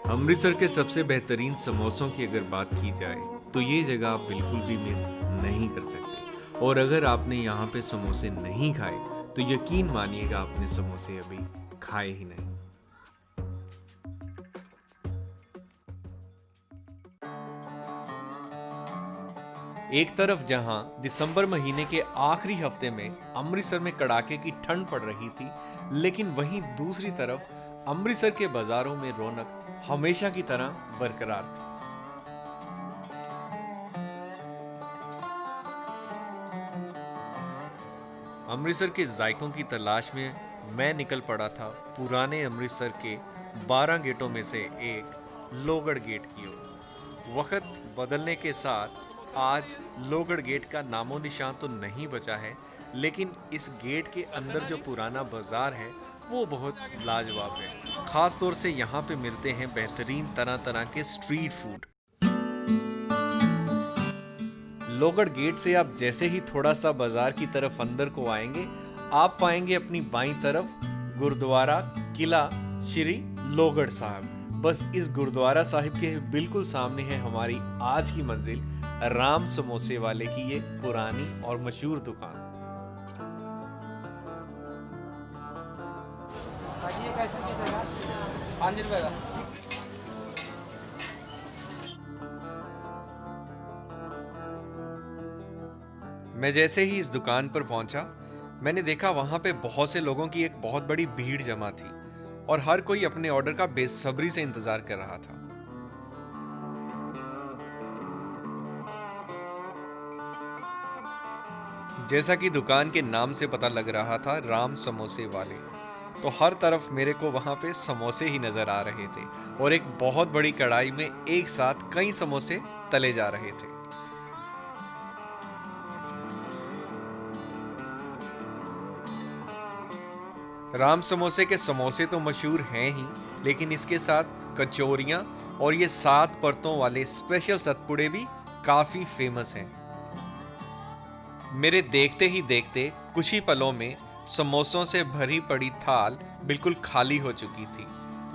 अमृतसर के सबसे बेहतरीन समोसों की अगर बात की जाए तो ये जगह आप बिल्कुल भी मिस नहीं कर सकते। और अगर आपने यहाँ पे समोसे नहीं खाए तो यकीन मानिएगा आपने समोसे अभी खाए ही नहीं। एक तरफ जहां दिसंबर महीने के आखिरी हफ्ते में अमृतसर में कड़ाके की ठंड पड़ रही थी, लेकिन वहीं दूसरी तरफ अमृतसर के बाजारों में रौनक हमेशा की तरह बरकरार थी। अमृतसर के जायकों की तलाश में मैं निकल पड़ा था पुराने अमृतसर के 12 गेटों में से एक लोहगढ़ गेट की ओर। वक्त बदलने के साथ आज लोहगढ़ गेट का नामो निशान तो नहीं बचा है, लेकिन इस गेट के अंदर जो पुराना बाजार है वो बहुत लाजवाब है। खास तौर से यहाँ पे मिलते हैं बेहतरीन तरह तरह के स्ट्रीट फूड। लोहगढ़ गेट से आप जैसे ही थोड़ा सा बाजार की तरफ अंदर को आएंगे, आप पाएंगे अपनी बाईं तरफ गुरुद्वारा किला श्री लोहगढ़ साहब। बस इस गुरुद्वारा साहिब के बिल्कुल सामने है हमारी आज की मंजिल, राम समोसे वाले की ये पुरानी और मशहूर दुकान। ये कैसे पीस है? 5 रुपए का। मैं जैसे ही इस दुकान पर पहुंचा, मैंने देखा वहां पे बहुत से लोगों की एक बहुत बड़ी भीड़ जमा थी और हर कोई अपने ऑर्डर का बेसब्री से इंतजार कर रहा था। जैसा कि दुकान के नाम से पता लग रहा था, राम समोसे वाले, तो हर तरफ मेरे को वहां पे समोसे ही नजर आ रहे थे और एक बहुत बड़ी कढ़ाई में एक साथ कई समोसे तले जा रहे थे। राम समोसे के समोसे तो मशहूर हैं ही, लेकिन इसके साथ कचौरियां और ये 7 परतों वाले स्पेशल सतपुड़े भी काफी फेमस हैं। मेरे देखते ही देखते कुछ ही पलों में समोसों से भरी पड़ी थाल बिल्कुल खाली हो चुकी थी,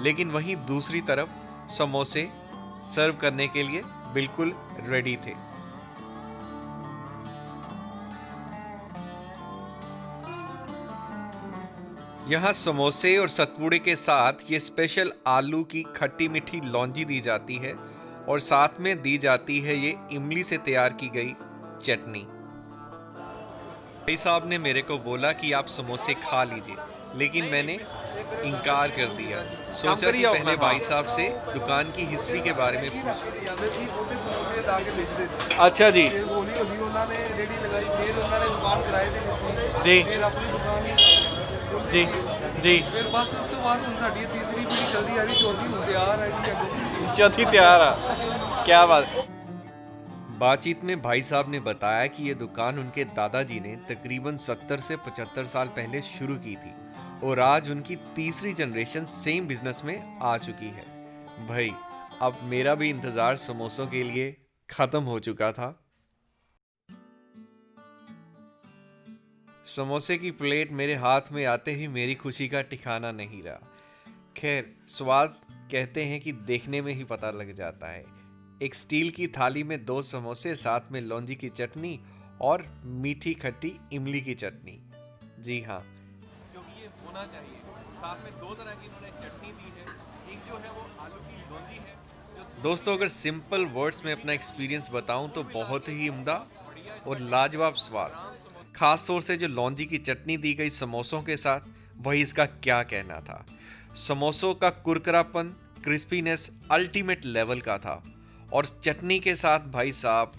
लेकिन वहीं दूसरी तरफ समोसे सर्व करने के लिए बिल्कुल रेडी थे। यहाँ समोसे और सतपुड़े के साथ ये स्पेशल आलू की खट्टी मीठी लौंजी दी जाती है और साथ में दी जाती है ये इमली से तैयार की गई चटनी। भाई साहब ने मेरे को बोला कि आप समोसे खा लीजिए, लेकिन मैंने इनकार कर दिया। सोचा कि पहले भाई साहब से दुकान की हिस्ट्री के बारे में पूछूं। अच्छा जी जी जी जी। चौथी तैयार है, क्या बात। बातचीत में भाई साहब ने बताया कि ये दुकान उनके दादाजी ने तकरीबन 70 से 75 साल पहले शुरू की थी और आज उनकी तीसरी जनरेशन सेम बिजनेस में आ चुकी है। भाई, अब मेरा भी इंतजार समोसों के लिए खत्म हो चुका था। समोसे की प्लेट मेरे हाथ में आते ही मेरी खुशी का ठिकाना नहीं रहा। खैर, स्वाद कहते हैं कि देखने में ही पता लग जाता है। एक स्टील की थाली में 2 समोसे, साथ में लौंजी की चटनी और मीठी खट्टी इमली की चटनी। जी हाँ, क्योंकि ये होना चाहिए। साथ में 2 तरह की इन्होंने चटनी दी है, एक जो है वो आलू की लौंजी है। दोस्तों, अगर सिंपल वर्ड्स में अपना एक्सपीरियंस बताऊं तो बहुत ही उम्दा और लाजवाब स्वाद। खास तौर से जो लौंजी की चटनी दी गई समोसों के साथ, वही इसका क्या कहना था। समोसों का कुरकुरापन, क्रिस्पीनेस अल्टीमेट लेवल का था और चटनी के साथ भाई साहब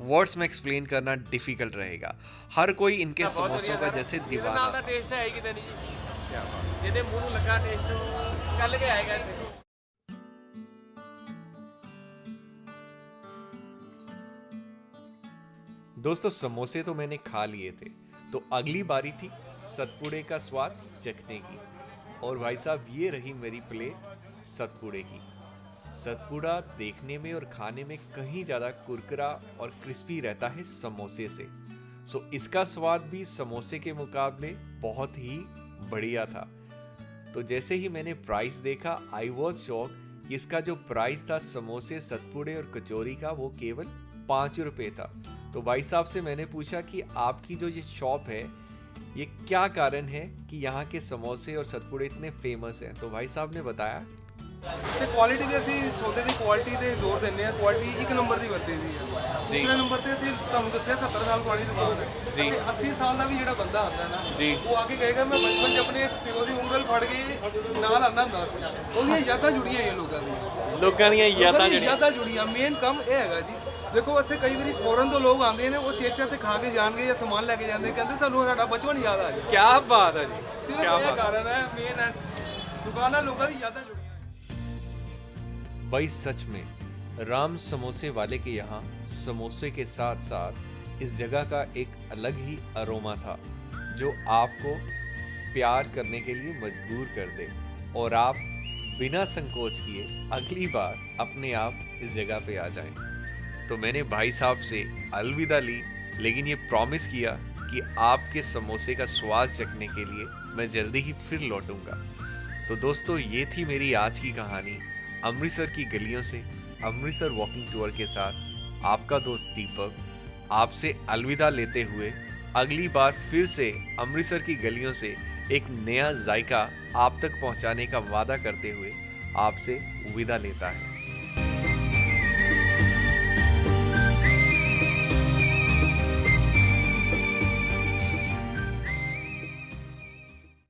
वर्ड्स में एक्सप्लेन करना डिफिकल्ट रहेगा। हर कोई इनके समोसों का जैसे दीवाना था। टेस्ट है कि नहीं क्या बात, जेदे मुंह लगा टेस्ट कल के आएगा। दोस्तों, समोसे तो मैंने खा लिए थे, तो अगली बारी थी सतपुड़े का स्वाद चखने की। और भाई साहब, ये रही मेरी प्लेट सतपुड़े की। सतपुड़ा देखने में और खाने में कहीं ज़्यादा कुरकुरा और क्रिस्पी रहता है समोसे से। सो इसका स्वाद भी समोसे के मुकाबले बहुत ही बढ़िया था। तो जैसे ही मैंने प्राइस देखा, आई वॉज शॉक इसका जो प्राइस था समोसे, सतपुड़े और कचौरी का, वो केवल 5 रुपए था। तो भाई साहब से मैंने पूछा कि आपकी जो ये शॉप है, ये क्या कारण है कि यहाँ के समोसे और सतपुड़े इतने फेमस हैं। तो भाई साहब ने बताया, ਤੇ ਕੁਆਲਿਟੀ ਦੇ ਅਸੀਂ ਸੌਦੇ ਦੀ ਕੁਆਲਿਟੀ ਤੇ ਜ਼ੋਰ ਦਿੰਦੇ ਆ। ਕੁਆਲਿਟੀ ਇੱਕ ਨੰਬਰ ਦੀ ਵਰਤੀ ਦੀ ਹੈ। ਦੂਸਰੇ ਨੰਬਰ ਤੇ ਅਸੀਂ ਤੁਹਾਨੂੰ ਦੱਸਿਆ 70 ਸਾਲ ਪੁਰਾਣੀ ਦੁਕਾਨ ਹੈ ਜੀ। ਤੇ 80 ਸਾਲ ਦਾ ਵੀ ਜਿਹੜਾ ਬੰਦਾ ਆਉਂਦਾ ਨਾ ਜੀ। ਉਹ ਆ ਕੇ ਕਹੇਗਾ ਮੈਂ ਬਚਪਨ 'ਚ ਆਪਣੇ ਪਿਓ ਦੀ ਉਂਗਲ ਫੜ ਕੇ ਨਾਲ ਆਉਂਦਾ ਹੁੰਦਾ ਸੀ। ਉਹਦੀਆਂ ਯਾਦਾਂ ਜੁੜੀਆਂ ਹੋਈਆਂ ਲੋਕਾਂ ਦੀਆਂ ਯਾਦਾਂ ਜੁੜੀਆਂ। ਮੇਨ ਕੰਮ ਇਹ ਹੈਗਾ ਜੀ। ਦੇਖੋ ਇੱਥੇ ਕਈ ਵਾਰੀ ਫੋਰਨ ਤੋਂ ਲੋਕ ਆਉਂਦੇ ਨੇ, ਉਹ ਚੇਚਾ ਤੇ ਖਾ ਕੇ ਜਾਣਗੇ ਜਾਂ ਸਮਾਨ ਲੈ ਕੇ ਜਾਂਦੇ, ਕਹਿੰਦੇ ਸਾਨੂੰ ਸਾਡਾ ਬਚਪਨ ਯਾਦ ਆ ਗਿਆ। क्या बात है जी, ਸਿਰਫ ਇਹ ਕਾਰਨ ਹੈ ਮੇਨ ਹੈ, ਦੁਕਾਨਾਂ ਲੋਕਾਂ ਦੀ ਯਾਦਾਂ ਜੁੜੀਆਂ। भाई सच में राम समोसे वाले के यहाँ समोसे के साथ साथ इस जगह का एक अलग ही अरोमा था, जो आपको प्यार करने के लिए मजबूर कर दे और आप बिना संकोच किए अगली बार अपने आप इस जगह पे आ जाएं। तो मैंने भाई साहब से अलविदा ली, लेकिन ये प्रॉमिस किया कि आपके समोसे का स्वाद चखने के लिए मैं जल्दी ही फिर लौटूंगा। तो दोस्तों, ये थी मेरी आज की कहानी अमृतसर की गलियों से, अमृतसर वॉकिंग टूर के साथ आपका दोस्त दीपक आपसे अलविदा लेते हुए अगली बार फिर से अमृतसर की गलियों से एक नया जायका आप तक पहुंचाने का वादा करते हुए आपसे विदा लेता है।